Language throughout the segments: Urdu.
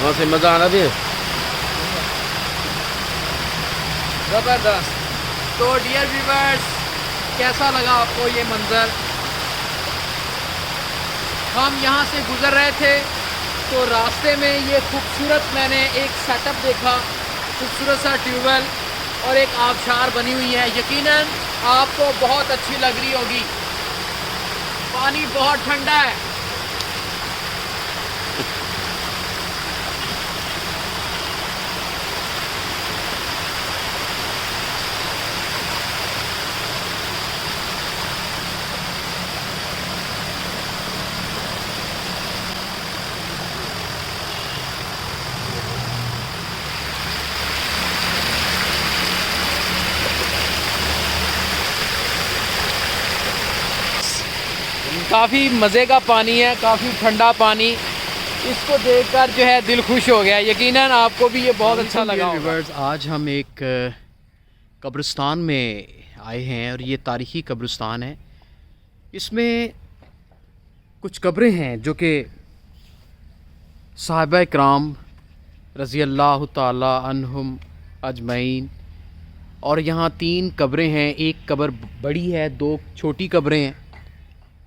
وہاں سے مزہ آنا دے زبردست. تو ڈیئر ویورز، کیسا لگا آپ کو یہ منظر؟ ہم یہاں سے گزر رہے تھے تو راستے میں یہ خوبصورت میں نے ایک سیٹ اپ دیکھا، خوبصورت سا ٹیوب ویل اور ایک آبشار بنی ہوئی ہے. یقیناً آپ کو بہت اچھی لگ رہی ہوگی. پانی بہت ٹھنڈا ہے. کافی مزے کا پانی ہے، کافی ٹھنڈا پانی. اس کو دیکھ کر جو ہے دل خوش ہو گیا. یقیناً آپ کو بھی یہ بہت اچھا لگا ہوگا. آج ہم ایک قبرستان میں آئے ہیں اور یہ تاریخی قبرستان ہے. اس میں کچھ قبریں ہیں جو کہ صحابہ کرام رضی اللہ تعالی عنہم اجمعین، اور یہاں 3 قبریں ہیں. ایک قبر بڑی ہے، 2 چھوٹی قبریں ہیں.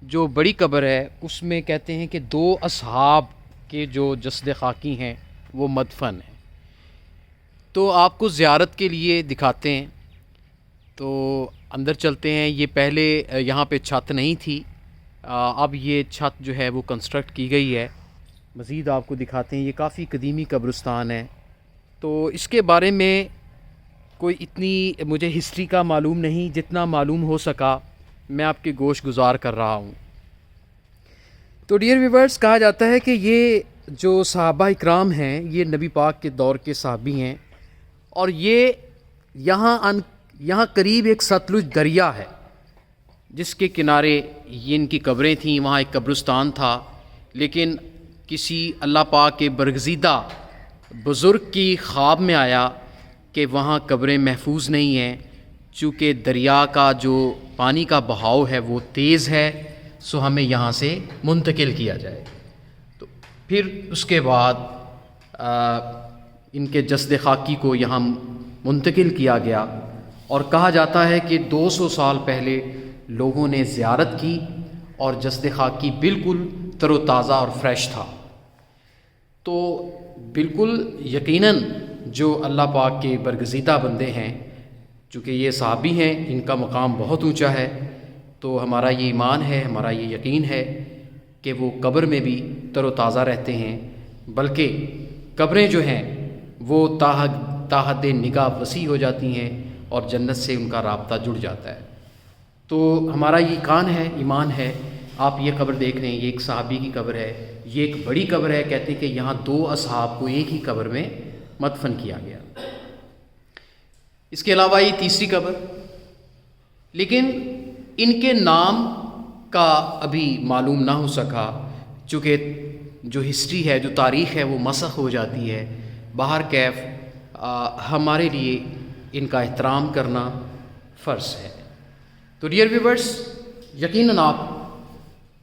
جو بڑی قبر ہے اس میں کہتے ہیں کہ 2 اصحاب کے جو جسد خاکی ہیں وہ مدفن ہیں. تو آپ کو زیارت کے لیے دکھاتے ہیں. تو اندر چلتے ہیں. یہ پہلے یہاں پہ چھت نہیں تھی، اب یہ چھت جو ہے وہ کنسٹرکٹ کی گئی ہے. مزید آپ کو دکھاتے ہیں. یہ کافی قدیمی قبرستان ہے. تو اس کے بارے میں کوئی اتنی مجھے ہسٹری کا معلوم نہیں، جتنا معلوم ہو سکا میں آپ کے گوش گزار کر رہا ہوں. تو ڈیئر ویورز، کہا جاتا ہے کہ یہ جو صحابہ اکرام ہیں یہ نبی پاک کے دور کے صحابی ہیں، اور یہ یہاں قریب ایک ستلج دریا ہے جس کے کنارے یہ ان کی قبریں تھیں. وہاں ایک قبرستان تھا، لیکن کسی اللہ پاک کے برگزیدہ بزرگ کی خواب میں آیا کہ وہاں قبریں محفوظ نہیں ہیں، چونکہ دریا کا جو پانی کا بہاؤ ہے وہ تیز ہے، سو ہمیں یہاں سے منتقل کیا جائے. تو پھر اس کے بعد ان کے جسد خاکی کو یہاں منتقل کیا گیا، اور کہا جاتا ہے کہ 200 سال پہلے لوگوں نے زیارت کی اور جسد خاکی بالکل تر و تازہ اور فریش تھا. تو بالکل یقیناً جو اللہ پاک کے برگزیدہ بندے ہیں، چونکہ یہ صحابی ہیں، ان کا مقام بہت اونچا ہے. تو ہمارا یہ ایمان ہے، ہمارا یہ یقین ہے کہ وہ قبر میں بھی تر و تازہ رہتے ہیں، بلکہ قبریں جو ہیں وہ تاحد نگاہ وسیع ہو جاتی ہیں اور جنت سے ان کا رابطہ جڑ جاتا ہے. تو ہمارا یہ ایمان ہے. آپ یہ قبر دیکھ رہے ہیں، یہ ایک صحابی کی قبر ہے. یہ ایک بڑی قبر ہے. کہتے ہیں کہ یہاں 2 اصحاب کو ایک ہی قبر میں مدفن کیا گیا. اس کے علاوہ یہ تیسری قبر، لیکن ان کے نام کا ابھی معلوم نہ ہو سکا، چونکہ جو ہسٹری ہے، جو تاریخ ہے وہ مسخ ہو جاتی ہے. باہر کیف ہمارے لیے ان کا احترام کرنا فرض ہے. تو ڈیئر ویورز، یقیناً آپ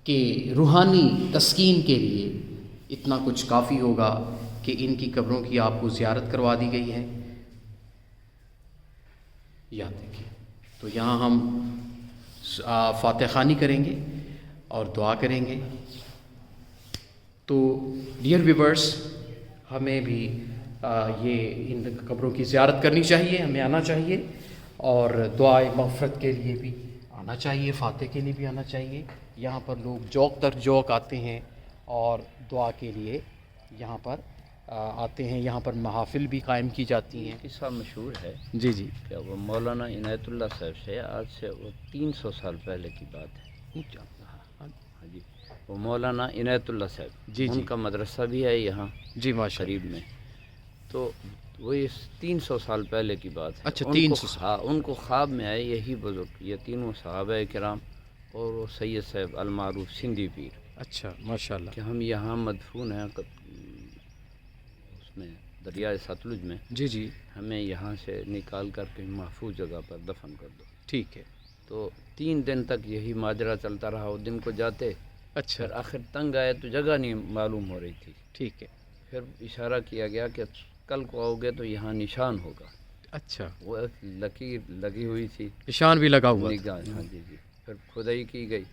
کے روحانی تسکین کے لیے اتنا کچھ کافی ہوگا کہ ان کی قبروں کی آپ کو زیارت کروا دی گئی ہے. یاد دیکھیے. تو یہاں ہم فاتح خوانی کریں گے اور دعا کریں گے. تو ڈیئر ویورز، ہمیں بھی یہ ان قبروں کی زیارت کرنی چاہیے، ہمیں آنا چاہیے، اور دعائے مغفرت کے لیے بھی آنا چاہیے، فاتح کے لیے بھی آنا چاہیے. یہاں پر لوگ جوک در جوک آتے ہیں اور دعا کے لیے یہاں پر آتے ہیں. یہاں پر محافل بھی قائم کی جاتی ہیں. قصہ مشہور ہے جی جی. کہ وہ مولانا عنایت اللہ صاحب سے آج سے وہ 300 سال پہلے کی بات ہے. ہاں جی، وہ مولانا عنایت اللہ صاحب، جی ان کا مدرسہ بھی ہے یہاں جی ماشاء اللہ. قریب میں. تو وہ اس 300 سال پہلے کی بات ہے. اچھا، 300 سال. ان کو خواب میں آئے یہی بزرگ، یہ تینوں صحابہ کرام اور وہ سید صاحب المعروف سندھی پیر. اچھا ماشاء اللہ. کہ ہم یہاں مدفون ہیں اس میں دریائے ستلج میں. جی جی. ہمیں یہاں سے نکال کر کے محفوظ جگہ پر دفن کر دو. ٹھیک ہے. تو 3 دن تک یہی ماجرا چلتا رہا. وہ دن کو جاتے، اچھا. پھر آخر تنگ آئے تو جگہ نہیں معلوم ہو رہی تھی. ٹھیک ہے. پھر اشارہ کیا گیا کہ کل کو آؤ گے تو یہاں نشان ہوگا. اچھا, وہ ایک لکیر لگی ہوئی تھی, نشان بھی لگا ہوا. نگاہ. ہاں جی جی. پھر کھدائی کی گئی,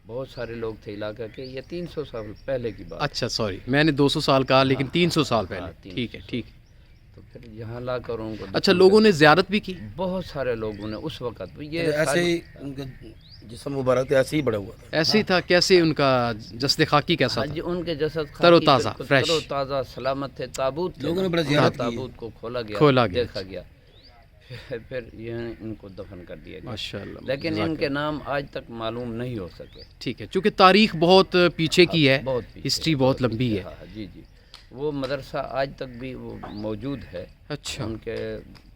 بہت سارے لوگ تھے علاقہ کے. یہ 300 سال پہلے کی بات. اچھا سوری, میں نے 200 سال کہا لیکن 300 سال پہلے. 300 ٹھیک ہے ٹھیک ہے. تو پھر یہاں لا کر ان کو اچھا, لوگوں نے زیارت بھی کی؟ بہت سارے لوگوں نے اس وقت یہ ایسے ہی ان کا جسم مبارک ایسے ہی بڑا ہوا تھا. ایسے ہی تھا. کیسے ان کا جسد خاکی کیسا ہاں تھا؟ جی, ان کے جسد تر و خاکی تازہ، بالکل فریش. تر و تازہ سلامت تھے. تابوت تھے, لوگوں نے بڑا زیارت کی. تابوت کو کھولا کھولا گیا, گیا. دیکھا گیا. پھر یہ ان کو دفن کر دیا گیا. ماشاءاللہ. لیکن ان کے نام آج تک معلوم نہیں ہو سکے. ٹھیک ہے, چونکہ تاریخ بہت پیچھے کی ہے, بہت پیچھے, ہسٹری بہت لمبی ہے. ہاں جی جی. وہ مدرسہ آج تک بھی وہ موجود ہے. اچھا, ان کے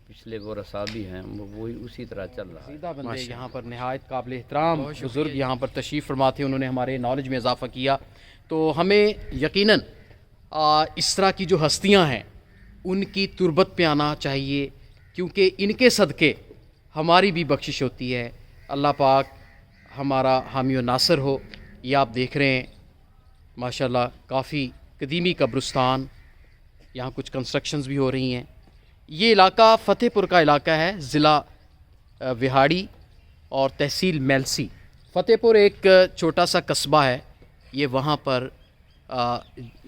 پچھلے وہ رسابی ہیں, وہی اسی طرح چل رہا ہے. سیدھا بندے یہاں پر نہایت قابل احترام بزرگ یہاں پر تشریف فرما تھے. انہوں نے ہمارے نالج میں اضافہ کیا. تو ہمیں یقیناً اس طرح کی جو ہستیاں ہیں ان کی تربت پہ آنا چاہیے, کیونکہ ان کے صدقے ہماری بھی بخشش ہوتی ہے. اللہ پاک ہمارا حامی و ناصر ہو. یہ آپ دیکھ رہے ہیں ماشاءاللہ کافی قدیمی قبرستان, یہاں کچھ کنسٹرکشنز بھی ہو رہی ہیں. یہ علاقہ فتح پور کا علاقہ ہے, ضلع وہاڑی اور تحصیل میلسی. فتح پور ایک چھوٹا سا قصبہ ہے, یہ وہاں پر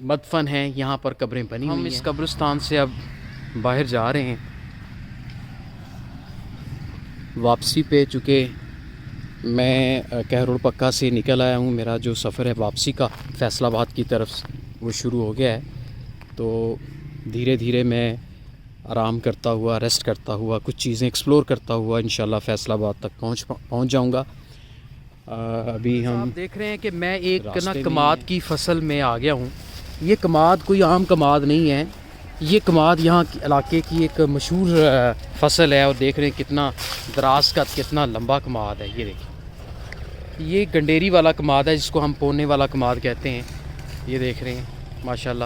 مدفن ہیں, یہاں پر قبریں بنی ہوئی ہیں. ہم اس قبرستان سے اب باہر جا رہے ہیں واپسی پہ, چونکہ میں کہروڑ پکا سے نکل آیا ہوں. میرا جو سفر ہے واپسی کا فیصل آباد کی طرف وہ شروع ہو گیا ہے. تو دھیرے دھیرے میں آرام کرتا ہوا, ریسٹ کرتا ہوا, کچھ چیزیں ایکسپلور کرتا ہوا انشاءاللہ فیصل آباد تک پہنچ جاؤں گا. ابھی ہم دیکھ رہے ہیں کہ میں ایک کماد کی فصل میں آ گیا ہوں. یہ کماد کوئی عام کماد نہیں ہے, یہ کماد یہاں علاقے کی ایک مشہور فصل ہے. اور دیکھ رہے ہیں کتنا دراز کا, کتنا لمبا کماد ہے. یہ دیکھیں, یہ گنڈیری والا کماد ہے جس کو ہم پونے والا کماد کہتے ہیں. یہ دیکھ رہے ہیں ماشاءاللہ.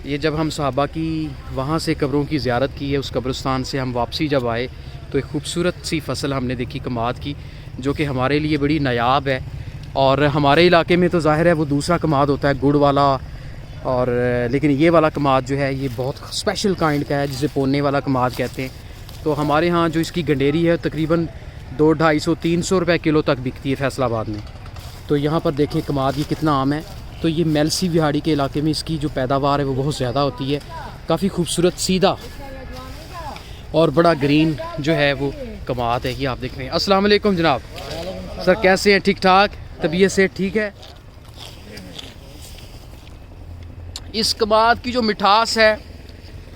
یہ جب ہم صحابہ کی وہاں سے قبروں کی زیارت کی ہے, اس قبرستان سے ہم واپسی جب آئے تو ایک خوبصورت سی فصل ہم نے دیکھی کماد کی, جو کہ ہمارے لیے بڑی نایاب ہے. اور ہمارے علاقے میں تو ظاہر ہے وہ دوسرا کماد ہوتا ہے گڑ والا, اور لیکن یہ والا کماد جو ہے یہ بہت اسپیشل کائنڈ کا ہے جسے پونے والا کماد کہتے ہیں. تو ہمارے ہاں جو اس کی گنڈیری ہے تقریباً 200-250-300 روپے کلو تک بکتی ہے فیصل آباد میں. تو یہاں پر دیکھیں کماد یہ کتنا عام ہے. تو یہ میلسی وہاڑی کے علاقے میں اس کی جو پیداوار ہے وہ بہت زیادہ ہوتی ہے. کافی خوبصورت سیدھا اور بڑا گرین جو ہے وہ کماد ہے. یہ آپ دیکھ رہے ہیں. السلام علیکم جناب. سر کیسے ہیں؟ ٹھیک ٹھاک؟ طبیعت سے ٹھیک ہے؟ اس کماد کی جو مٹھاس ہے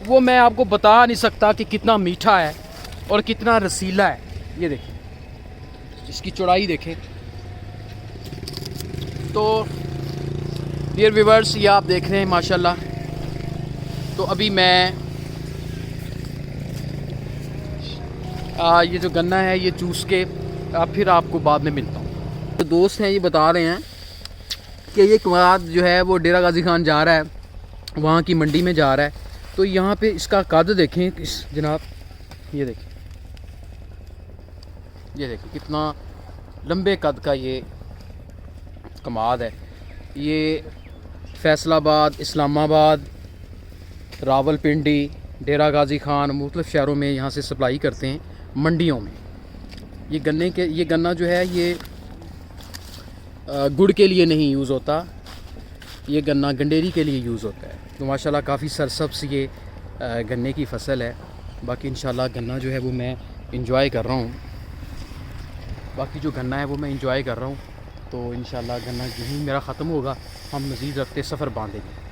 وہ میں آپ کو بتا نہیں سکتا کہ کتنا میٹھا ہے اور کتنا رسیلا ہے. یہ دیکھیں, اس کی چوڑائی دیکھیں. تو ڈیئر ویورز, یہ آپ دیکھ رہے ہیں ماشاءاللہ. تو ابھی میں یہ جو گنا ہے یہ چوس کے پھر آپ کو بعد میں ملتا ہوں. تو دوست ہیں یہ بتا رہے ہیں کہ یہ کماد جو ہے وہ ڈیرہ غازی خان جا رہا ہے, وہاں کی منڈی میں جا رہا ہے. تو یہاں پہ اس کا قد دیکھیں جناب. یہ دیکھیں, یہ دیکھیں کتنا لمبے قد کا یہ کماد ہے. یہ فیصل آباد, اسلام آباد, راول پنڈی, ڈیرہ غازی خان مختلف شہروں میں یہاں سے سپلائی کرتے ہیں منڈیوں میں. یہ گنا جو ہے یہ گڑ کے لیے نہیں یوز ہوتا, یہ گنا گنڈیری کے لیے یوز ہوتا ہے. تو ماشاءاللہ کافی سرسبز یہ گنے کی فصل ہے. باقی انشاءاللہ گنا جو ہے وہ میں انجوائے کر رہا ہوں. تو انشاءاللہ گنا یہیں میرا ختم ہوگا, ہم مزید رفتے سفر باندھیں گے.